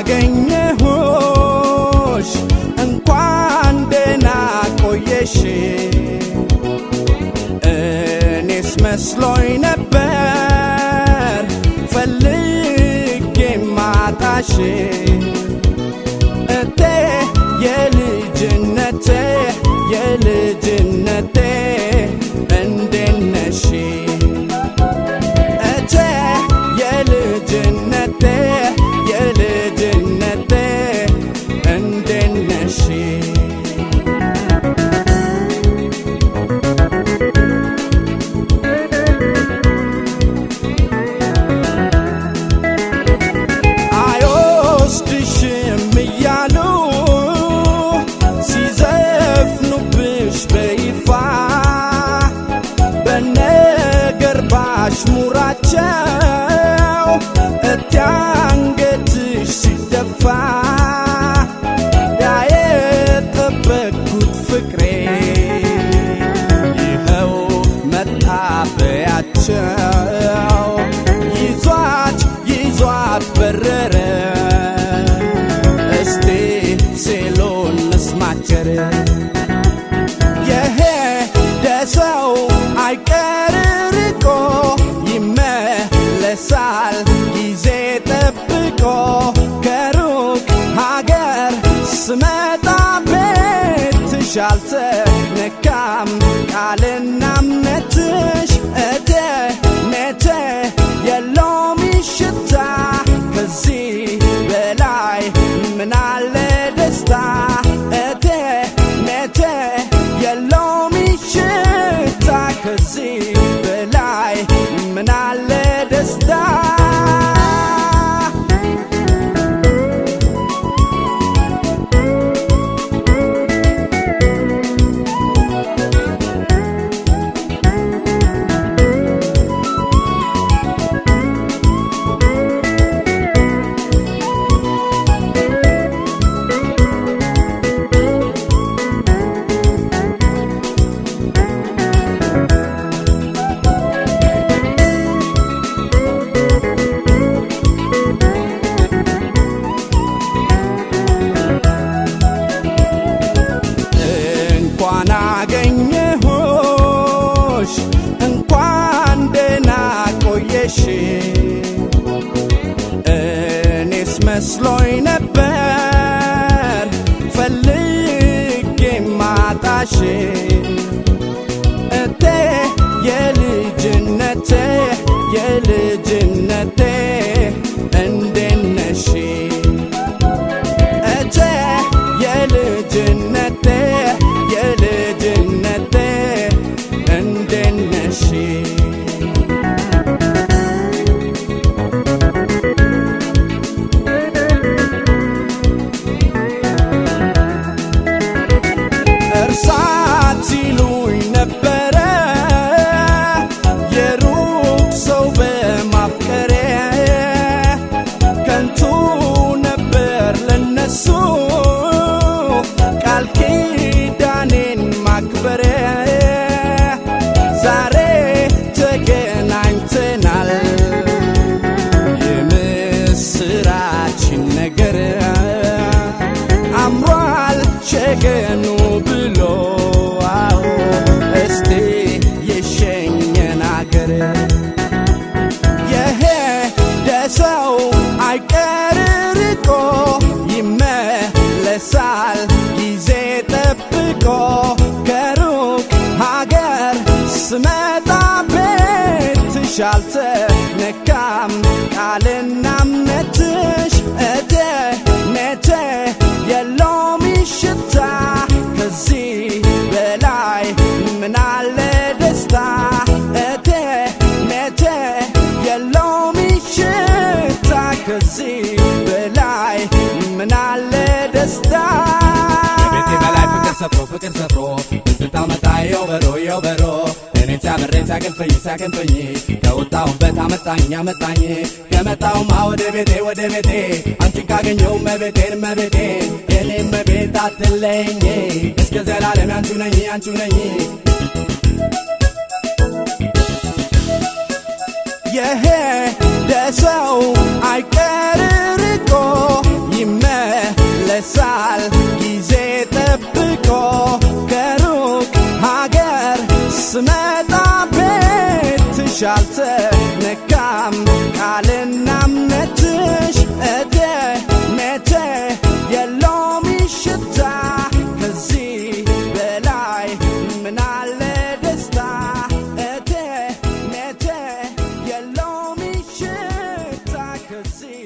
አገኘሁሽ እንኳን ደህና ቆየሽ እኔስ መስሎኝ ነበር ፈልጌ ማጣሽ እቴ የልጅነቴ እንዴት ነሽ እቴ የልጅነቴ እንዴት ነሽ አይወስድሽም እያሉ ሲዘፍኑብሽ በይፋ በነገር ባሽሙራቸው እቴ አንገትሽ ሲደፋ ያየጠበቅኩት ፍቅሬ ይኸው መታበያቸው ይዟት በረረ እስቲ ሴሎን መስማቸር የሄደ ሰው አይቀር ርቆ ይመለሳል ጊዜ ጠብቆ ከሩቅ ሀገር ስመጣ ቤትሽ አልተነካም ቃልና እምነትሽ እቴ የለውም ሽታ ከዚህ በላይ ምናለ ደስታ እቴ የለውም ሽታ ከዚህ በላይ ምናለ ደስታ አገኘሁሽ እንኳን ደህና ቆየሽ እኔስ መስሎኝ ነበር ፈልጌ ማጣሽ እቴ የልጅነቴ እንዴት ነሽ እቴ የልጅነቴ እንዴት ነሽ እርሳት ሲሉኝ ነበረ የሩቅ ሰው በማፍቀሬ ከንቱ ነበር ለነሱ ቃል ኪዳኔን ማክበሬ ዛሬ ተገናኝተናል የምስራችን ነገር አምሯል ሸገኑ ብሎ እስቲ የሸኘን አገር የሄደ ሰው አይቀር ርቆ ይመለሳል ጊዜ ጠብቆ ከሩቅ ሀገር ስመጣ ቤትሽ አልተነካም ቃልና እምነትሽ እቴ የለውም ሽታ ከዚህ በላይ ምናለ ደስታ እቴ የለውም ሽታ ከዚህ በላይ ምናለ ደስታ ቤቴ በላይ ፍቅር ሰፍሮ ትዝታ መጣ የውበሮ እኔን ሲያበረኝ ሲያገንፈኝ ከወጣሁበት አመጣኝ ከመጣሁማ ወደ ቤቴ አንቺን ካገኘሁ መቤቴን የኔ መቤት አትለኝ እስከ ዘላለም አንቺው ነኝ የሄደ ሰው አይቀር ርቆ አልተነካም ቃልና እምነትሽ እቴሜቴ የሎሚ ሽታ ከዚህ በላይ ምናለ ደስታ እቴሜቴ የሎሚ ሽታ ከዚህ